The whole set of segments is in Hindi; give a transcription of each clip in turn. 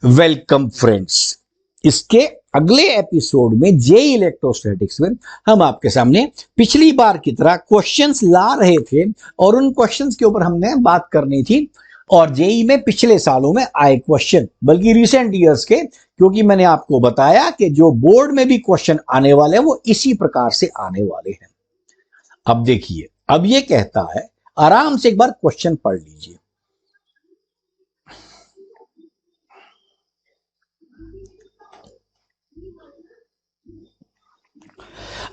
Welcome friends. इसके अगले एपिसोड में जेई इलेक्ट्रोस्टैटिक्स में हम आपके सामने पिछली बार की तरह क्वेश्चंस ला रहे थे और उन क्वेश्चंस के ऊपर हमने बात करनी थी। और जेई में पिछले सालों में आए क्वेश्चन, बल्कि रिसेंट ईयर्स के, क्योंकि मैंने आपको बताया कि जो बोर्ड में भी क्वेश्चन आने वाले हैं वो इसी प्रकार से आने वाले हैं। अब देखिए, अब ये कहता है, आराम से एक बार क्वेश्चन पढ़ लीजिए।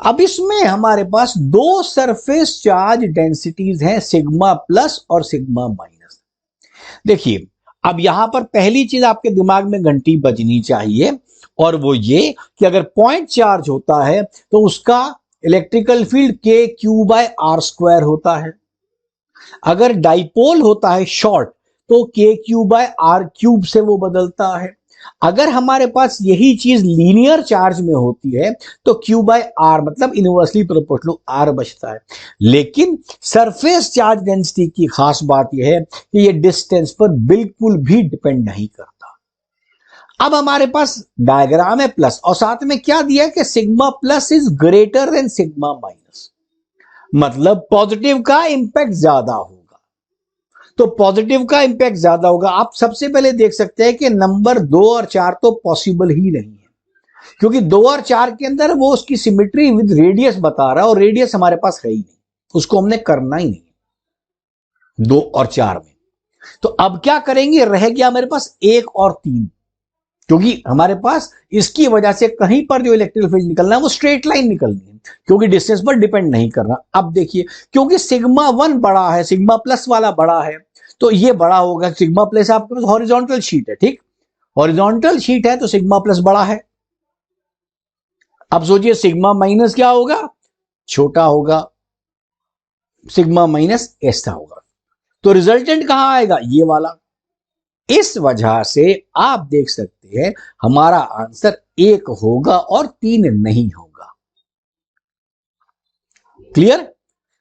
अब इसमें हमारे पास दो सरफेस चार्ज डेंसिटीज हैं, सिग्मा प्लस और सिग्मा माइनस। देखिए, अब यहां पर पहली चीज आपके दिमाग में घंटी बजनी चाहिए, और वो ये कि अगर पॉइंट चार्ज होता है तो उसका इलेक्ट्रिकल फील्ड के क्यू बाय आर स्क्वायर होता है। अगर डाइपोल होता है शॉर्ट तो के क्यू बाय आर क्यूब से वो बदलता है। अगर हमारे पास यही चीज लीनियर चार्ज में होती है तो क्यू बाय आर मतलब इनवर्सली प्रोपोर्शनल आर बचता है। लेकिन सरफेस चार्ज डेंसिटी की खास बात यह है कि ये डिस्टेंस पर बिल्कुल भी डिपेंड नहीं करता। अब हमारे पास डायग्राम है प्लस, और साथ में क्या दिया है कि sigma plus is greater than sigma minus, मतलब पॉजिटिव का इंपैक्ट ज्यादा होगा। तो पॉजिटिव का इंपैक्ट ज्यादा होगा। आप सबसे पहले देख सकते हैं कि नंबर 2 और 4 तो पॉसिबल ही नहीं है, क्योंकि 2 और 4 के अंदर वो उसकी सिमेट्री विद रेडियस बता रहा है, और रेडियस हमारे पास है ही नहीं, उसको हमने करना ही नहीं 2 और 4 में। तो अब क्या करेंगे, रह गया मेरे पास 1 और 3, क्योंकि हमारे पास इसकी वजह से कहीं पर जो इलेक्ट्रिक फील्ड निकलना है वो स्ट्रेट लाइन निकलनी है, क्योंकि डिस्टेंस पर डिपेंड नहीं करना। अब देखिए, क्योंकि सिग्मा 1 बड़ा है, सिग्मा प्लस वाला बड़ा है, तो ये बड़ा होगा। सिग्मा प्लस आपके पास हॉरिजॉन्टल शीट है, ठीक, हॉरिजॉन्टल शीट है तो सिग्मा प्लस बड़ा है। अब सोचिए सिग्मा माइनस क्या होगा, छोटा होगा, सिग्मा माइनस ऐसा होगा। तो रिजल्टेंट कहां आएगा, ये वाला। इस वजह से आप देख सकते हैं हमारा आंसर 1 होगा और 3 नहीं होगा। क्लियर?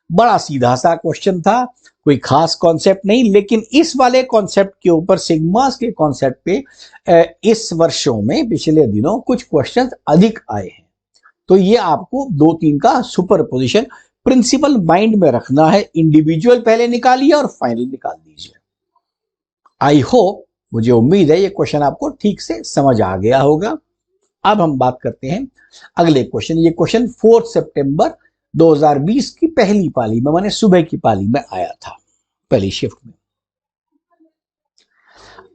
बड़ा सीधा सा क्वेश्चन था, कोई खास कॉन्सेप्ट नहीं, लेकिन इस वाले कॉन्सेप्ट के ऊपर, सिग्मास के कॉन्सेप्ट पे इस वर्षों में पिछले दिनों कुछ क्वेश्चन अधिक आए हैं। तो ये आपको 2-3 का सुपर पोजिशन प्रिंसिपल माइंड में रखना है। इंडिविजुअल पहले निकालिए और फाइनल निकाल दीजिए। आई होप, मुझे उम्मीद है ये क्वेश्चन आपको ठीक से समझ आ गया होगा। अब हम बात करते हैं अगले क्वेश्चन। ये क्वेश्चन 4 सितंबर 2020 की पहली पाली में, माने सुबह की पाली में आया था, पहली शिफ्ट में।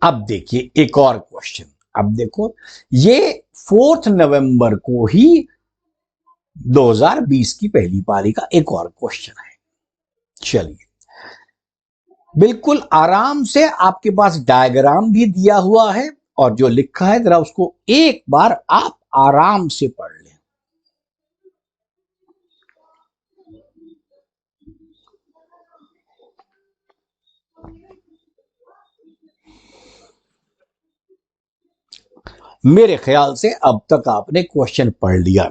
अब देखिए एक और क्वेश्चन। अब देखो, ये 4 नवंबर को ही 2020 की पहली पाली का एक और क्वेश्चन है। चलिए, बिल्कुल आराम से, आपके पास डायग्राम भी दिया हुआ है और जो लिखा है जरा उसको एक बार आप आराम से पढ़ लें। मेरे ख्याल से अब तक आपने क्वेश्चन पढ़ लिया।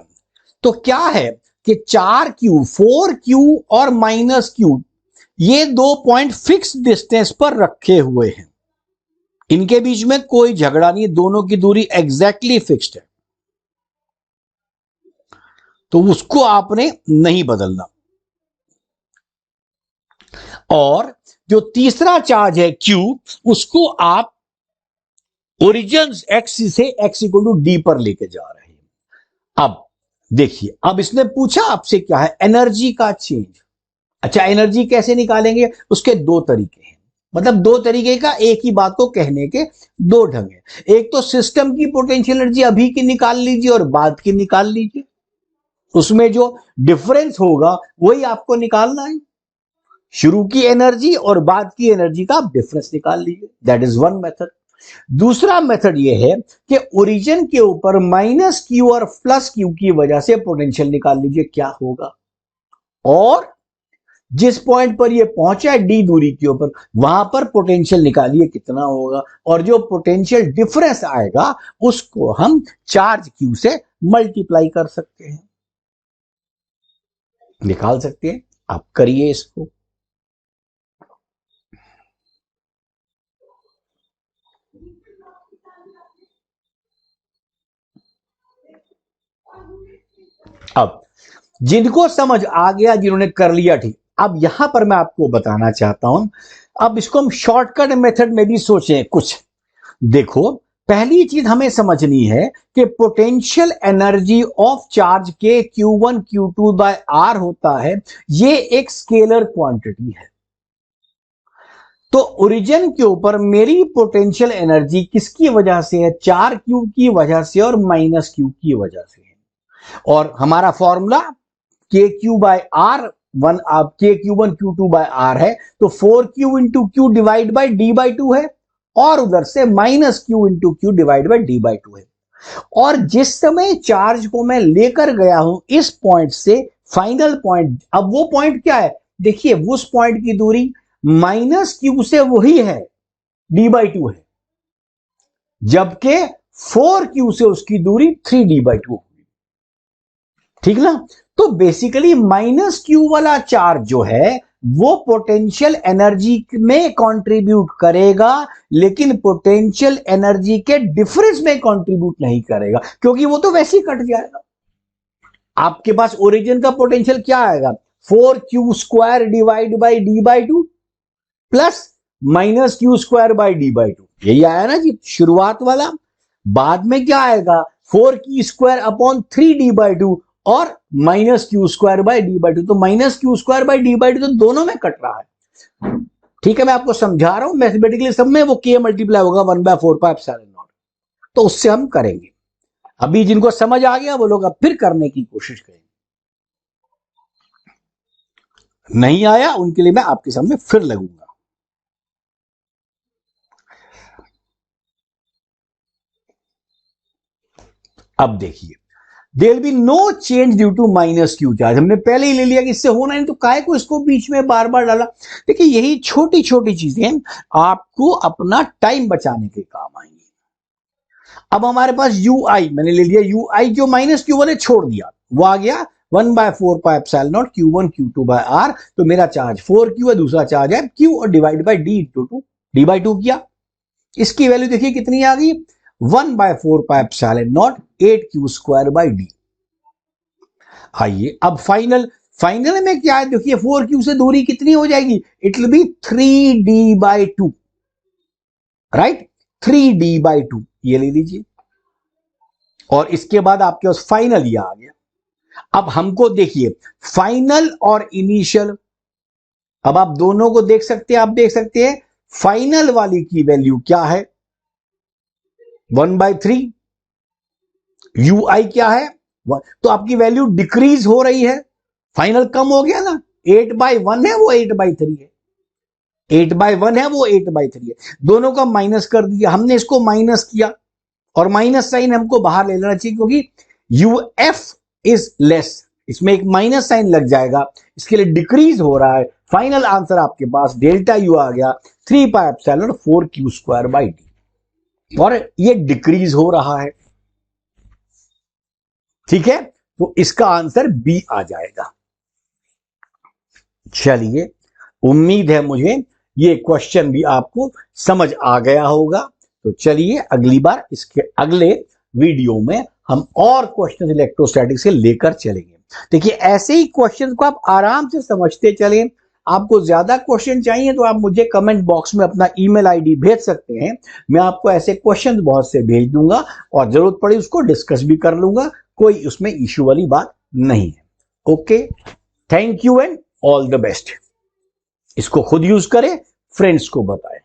तो क्या है कि 4Q, 4Q और -Q, ये 2 पॉइंट फिक्स डिस्टेंस पर रखे हुए हैं। इनके बीच में कोई झगड़ा नहीं, दोनों की दूरी एग्जैक्टली फिक्स्ड है, तो उसको आपने नहीं बदलना। और जो तीसरा चार्ज है Q, उसको आप ओरिजिन एक्स से x = d पर लेके जा रहे हैं। अब देखिए, अब इसने पूछा आपसे क्या है, एनर्जी का चेंज। अच्छा, एनर्जी कैसे निकालेंगे, उसके 2 तरीके हैं, मतलब 2 तरीके का एक ही बात को कहने के 2 ढंग है। एक तो सिस्टम की पोटेंशियल एनर्जी अभी की निकाल लीजिए और बाद की निकाल लीजिए, उसमें जो डिफरेंस होगा वही आपको निकालना है। शुरू की एनर्जी और बाद की एनर्जी का आप डिफरेंस निकाल लीजिए, दैट इज वन मेथड। दूसरा मेथड यह है कि ओरिजिन के ऊपर -Q और +Q की वजह से पोटेंशियल निकाल लीजिए, क्या होगा, और जिस पॉइंट पर ये पहुंचा है d दूरी के ऊपर, वहां पर पोटेंशियल निकालिए कितना होगा, और जो पोटेंशियल डिफरेंस आएगा उसको हम चार्ज Q से मल्टीप्लाई कर सकते हैं, निकाल सकते हैं। आप करिए इसको। अब जिनको समझ आ गया, जिन्होंने कर लिया ठीक, अब यहां पर मैं आपको बताना चाहता हूं, अब इसको हम शॉर्टकट मेथड में भी सोचें कुछ। देखो, पहली चीज हमें समझनी है कि पोटेंशियल एनर्जी ऑफ चार्ज के Q1 Q2 बाय R होता है, ये एक स्केलर क्वांटिटी है। तो ओरिजिन के ऊपर मेरी पोटेंशियल एनर्जी किसकी वजह से है? 4Q की वजह से और -Q की वजह से है। और हमारा formula KQ by R, one आप KQ1 Q2 बाय R है, तो 4Q into Q divide by D/2 है, और उधर से -Q into Q divide by D/2 है। और जिस समय चार्ज को मैं लेकर गया हूं इस पॉइंट से फाइनल पॉइंट, अब वो पॉइंट क्या है? देखिए, उस पॉइंट की दूरी -Q से वही है, D/2 है, जबकि 4Q से उसकी दूरी 3D/2 होगी। ठीक ना? तो बेसिकली -Q वाला चार्ज जो है वो पोटेंशियल एनर्जी में कंट्रीब्यूट करेगा, लेकिन पोटेंशियल एनर्जी के डिफरेंस में कंट्रीब्यूट नहीं करेगा, क्योंकि वो तो वैसे ही कट जाएगा। आपके पास ओरिजिन का पोटेंशियल क्या आएगा? 4Q² divide by D/2 plus -Q² by D/2, यही आया ना जी शुरुआत वाला। बाद में क्या आएगा? 4Q² अपॉन 3D/2 और -Q² बाई D/2। तो -Q² बाई D/2 तो दोनों में कट रहा है। ठीक है, मैं आपको समझा रहा हूं, मैथमेटिकली सब में वो K मल्टीप्लाई होगा 1/4πε0। तो उससे हम करेंगे। अभी जिनको समझ आ गया वो लोग अब फिर करने की कोशिश करेंगे, नहीं आया उनके लिए मैं आपके सामने फिर लगूंगा। अब देखिए, there be no change due to -Q charge. हमने पहले ही ले लिया कि इससे होना नहीं, तो काहे को इसको बीच में बार बार डाला। देखिए, यही छोटी छोटी चीजें आपको अपना टाइम बचाने के काम आएंगी। अब हमारे पास UI मैंने ले लिया, UI जो -Q1 है छोड़ दिया, वो आ गया 1/4πε0 Q1 Q2 बाय R। तो मेरा चार्ज 4Q है, दूसरा चार्ज है Q, और डिवाइड बाई D/2 किया। इसकी वैल्यू देखिए कितनी आ गई? 1/4πε0 8Q² बाई D। आइए अब फाइनल में क्या है? देखिए 4Q से दूरी कितनी हो जाएगी? It will be 3D/2, right? 3D/2 ये ले लीजिए, और इसके बाद आपके पास फाइनल ये आ गया। अब हमको देखिए फाइनल और इनिशियल, अब आप दोनों को देख सकते हैं। आप देख सकते हैं फाइनल वाली की वैल्यू क्या है? 1/3। UI क्या है? तो आपकी वैल्यू डिक्रीज हो रही है, फाइनल कम हो गया ना। 8/1 है वो 8/3 है, 8/1 है वो 8/3 है। दोनों का माइनस कर दिया हमने, इसको माइनस किया, और माइनस साइन हमको बाहर ले लेना चाहिए, क्योंकि UF इज लेस, इसमें एक माइनस साइन लग जाएगा, इसके लिए डिक्रीज हो रहा है। फाइनल आंसर आपके पास ΔU आ गया 3πε0 4Q² बाई D, और ये डिक्रीज हो रहा है। ठीक है, तो इसका आंसर B आ जाएगा। चलिए, उम्मीद है मुझे ये क्वेश्चन भी आपको समझ आ गया होगा। तो चलिए अगली बार इसके अगले वीडियो में हम और क्वेश्चन इलेक्ट्रोस्टैटिक्स से लेकर चलेंगे। देखिए, ऐसे ही क्वेश्चन को आप आराम से समझते चलें। आपको ज्यादा क्वेश्चन चाहिए तो आप मुझे कमेंट बॉक्स में अपना ईमेल आईडी भेज सकते हैं, मैं आपको ऐसे क्वेश्चन बहुत से भेज दूंगा, और जरूरत पड़ी उसको डिस्कस भी कर लूंगा, कोई उसमें इश्यू वाली बात नहीं है। Okay, thank you and all the best. इसको खुद यूज करें, फ्रेंड्स को बताएं।